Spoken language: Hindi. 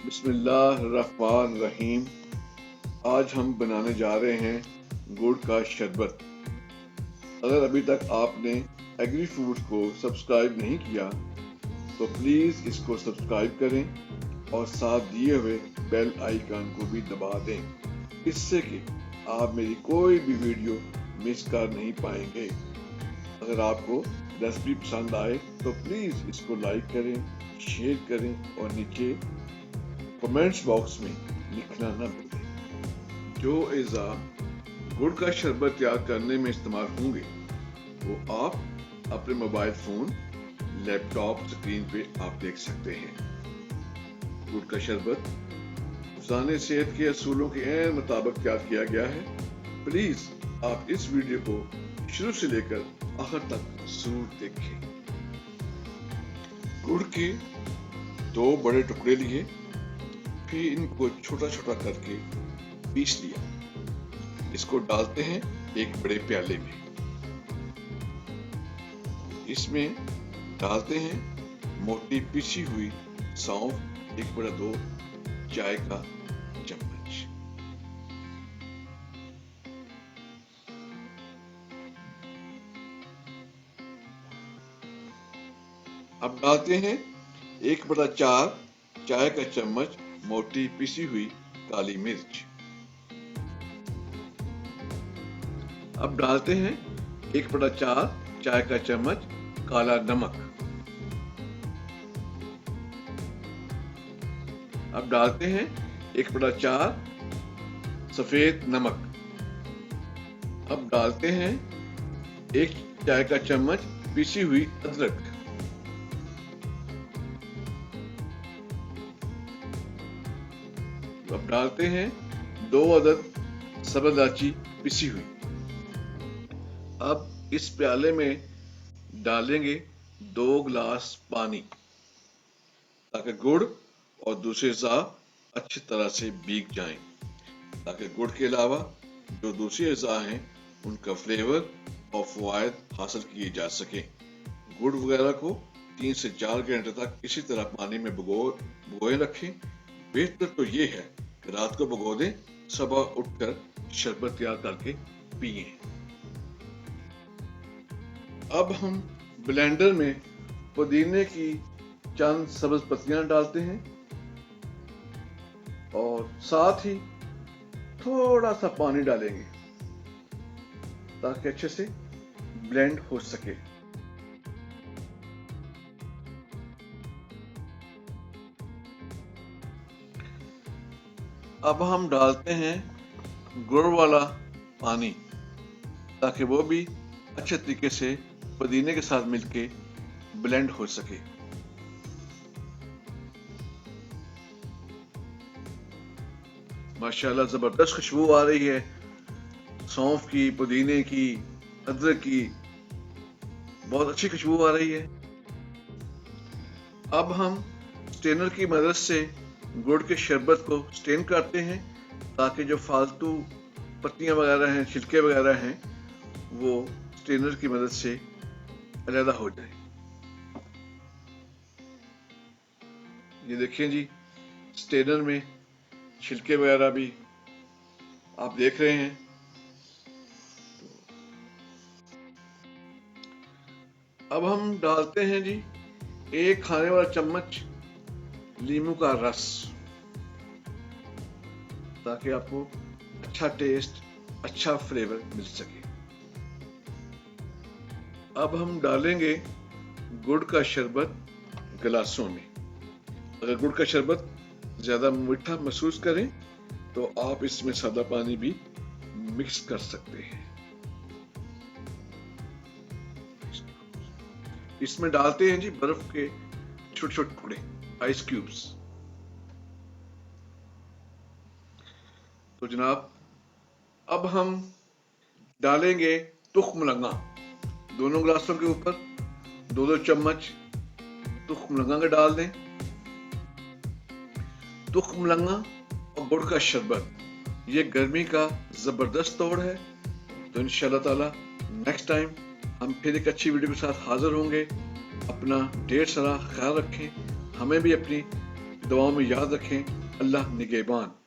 बिस्मिल्लाहिर्रहमानिर्रहीम। आज हम बनाने जा रहे हैं गुड़ का शरबत। अगर अभी तक आपने एग्री फूड्स को सब्सक्राइब नहीं किया तो प्लीज़ इसको सब्सक्राइब करें और साथ दिए हुए बेल आइकन को भी दबा दें, इससे कि आप मेरी कोई भी वीडियो मिस कर नहीं पाएंगे। अगर आपको रेसिपी पसंद आए तो प्लीज़ इसको लाइक करें, शेयर करें और नीचे कमेंट्स बॉक्स में लिखना न भूलें। जो अज़ा गुड़ का शरबत तैयार करने में इस्तेमाल होंगे वो आप अपने मोबाइल फोन, लैपटॉप स्क्रीन पे आप देख सकते हैं। गुड़ का शरबत अफसाने सेहत के असूलों के एन मुताबिक तैयार किया गया है। प्लीज आप इस वीडियो को शुरू से लेकर आखिर तक जरूर देखें। गुड़ के 2 बड़े टुकड़े लिए, फिर इनको छोटा छोटा करके पीस लिया। इसको डालते हैं एक बड़े प्याले में। इसमें डालते हैं मोटी पीसी हुई सौंफ, 1/2 चाय का चम्मच। अब डालते हैं 1/4 चाय का चम्मच मोटी पीसी हुई काली मिर्च। अब डालते हैं 1/4 चाय का चम्मच काला नमक। अब डालते हैं 1/4 सफेद नमक। अब डालते हैं 1 चाय का चम्मच पीसी हुई अदरक। अब डालते हैं 2 अदद सब्ज़ इलायची पिसी हुई। अब इस प्याले में डालेंगे 2 गिलास पानी, ताकि गुड़ और दूसरे अज़ा अच्छी तरह से भीग जाएं, ताकि गुड़ के अलावा जो दूसरे अज़ा हैं उनका फ्लेवर और फ़वाइद हासिल किए जा सकें। गुड़ वगैरह को 3 से 4 घंटे तक इसी तरह पानी में भिगोए रखें। बेहतर तो ये है कि रात को भिगो दें, सुबह उठकर शरबत तैयार करके पिए। अब हम ब्लेंडर में पुदीने की चंद सब्ज पत्तियां डालते हैं और साथ ही थोड़ा सा पानी डालेंगे ताकि अच्छे से ब्लेंड हो सके। अब हम डालते हैं गुड़ वाला पानी, ताकि वो भी अच्छे तरीके से पुदीने के साथ मिलके ब्लेंड हो सके। माशाल्लाह जबरदस्त खुशबू आ रही है, सौंफ की, पुदीने की, अदरक की, बहुत अच्छी खुशबू आ रही है। अब हम स्टेनर की मदद से गुड़ के शरबत को स्टेन करते हैं, ताकि जो फालतू पत्तियां वगैरह हैं, छिलके वगैरह हैं, वो स्टेनर की मदद से अलग हो जाए। ये देखिए जी, स्टेनर में छिलके वगैरह भी आप देख रहे हैं। अब हम डालते हैं जी 1 खाने वाला चम्मच नींबू का रस, ताकि आपको अच्छा टेस्ट, अच्छा फ्लेवर मिल सके। अब हम डालेंगे गुड़ का शरबत गिलासों में। अगर गुड़ का शरबत ज्यादा मीठा महसूस करें तो आप इसमें सादा पानी भी मिक्स कर सकते हैं। इसमें डालते हैं जी बर्फ के छोटे छोटे टुकड़े, आइस क्यूब्स। तो जनाब, अब हम डालेंगे तुख्म लंगा। दोनों गिलासों के ऊपर 2-2 चम्मच तुख्म लंगा के डाल दें। तुख्म लंगा और गुड़ का शरबत ये गर्मी का जबरदस्त तोड़ है। तो इंशाल्लाह ताला नेक्स्ट टाइम हम फिर एक अच्छी वीडियो के साथ हाजिर होंगे। अपना ढेर सारा ख्याल रखें, हमें भी अपनी दुआओं में याद रखें। अल्लाह निगहबान।